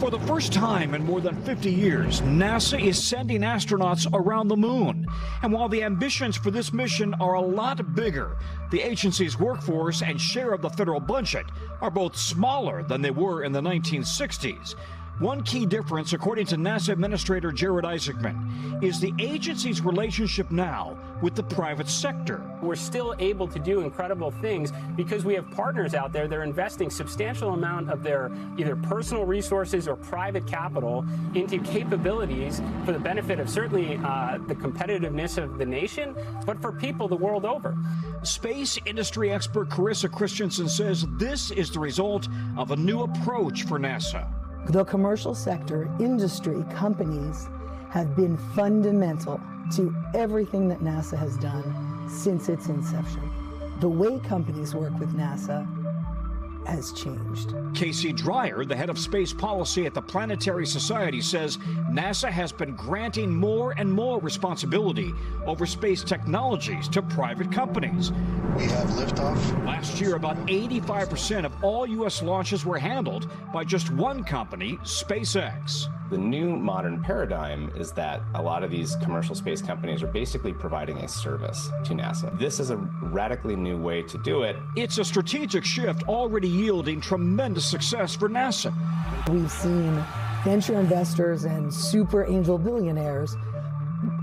For the first time in more than 50 years, NASA is sending astronauts around the moon. And while the ambitions for this mission are a lot bigger, the agency's workforce and share of the federal budget are both smaller than they were in the 1960s. One key difference, according to NASA Administrator Jared Isaacman, is the agency's relationship now with the private sector. We're still able to do incredible things because we have partners out there that are investing substantial amount of their either personal resources or private capital into capabilities for the benefit of certainly the competitiveness of the nation, but for people the world over. Space industry expert Carissa Christensen says this is the result of a new approach for NASA. The commercial sector, industry, companies have been fundamental to everything that NASA has done since its inception. The way companies work with NASA has changed. Casey Dreyer, the head of space policy at the Planetary Society, says NASA has been granting more and more responsibility over space technologies to private companies. We have liftoff. Last year, about 85% of all U.S. launches were handled by just one company, SpaceX. The new modern paradigm is that a lot of these commercial space companies are basically providing a service to NASA. This is a radically new way to do it. It's a strategic shift already yielding tremendous success for NASA. We've seen venture investors and super angel billionaires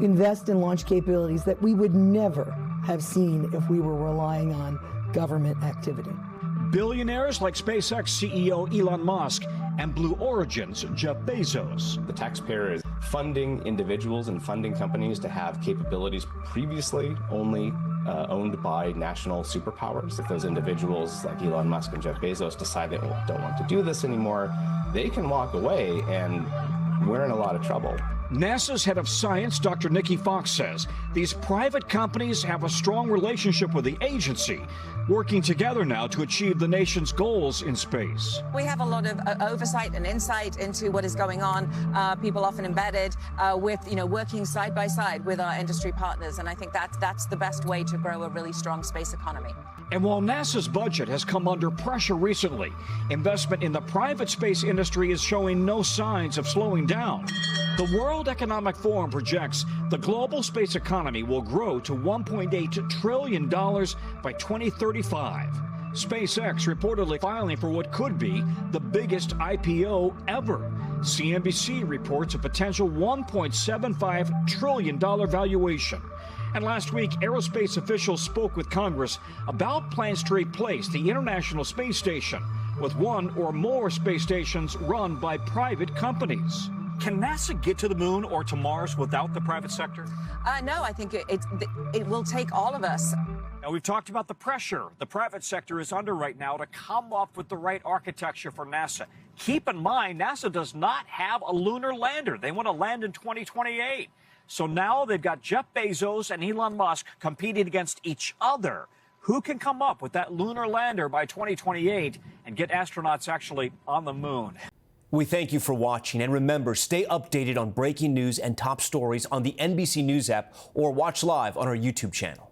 invest in launch capabilities that we would never have seen if we were relying on government activity. Billionaires like SpaceX CEO Elon Musk and Blue Origin's Jeff Bezos. The taxpayer is funding individuals and funding companies to have capabilities previously only owned by national superpowers. If those individuals like Elon Musk and Jeff Bezos decide they don't want to do this anymore, they can walk away, and we're in a lot of trouble. NASA's head of science, Dr. Nikki Fox, says these private companies have a strong relationship with the agency, working together now to achieve the nation's goals in space. We have a lot of oversight and insight into what is going on. People often embedded with, working side by side with our industry partners. And I think that's the best way to grow a really strong space economy. And while NASA's budget has come under pressure recently, investment in the private space industry is showing no signs of slowing down. The World Economic Forum projects the global space economy will grow to $1.8 trillion by 2035. SpaceX reportedly filing for what could be the biggest IPO ever. CNBC reports a potential $1.75 trillion valuation. And last week, aerospace officials spoke with Congress about plans to replace the International Space Station with one or more space stations run by private companies. Can NASA get to the moon or to Mars without the private sector? No, I think it will take all of us. Now, we've talked about the pressure the private sector is under right now to come up with the right architecture for NASA. Keep in mind, NASA does not have a lunar lander. They want to land in 2028. So now they've got Jeff Bezos and Elon Musk competing against each other. Who can come up with that lunar lander by 2028 and get astronauts actually on the moon? We thank you for watching, and remember, stay updated on breaking news and top stories on the NBC News app or watch live on our YouTube channel.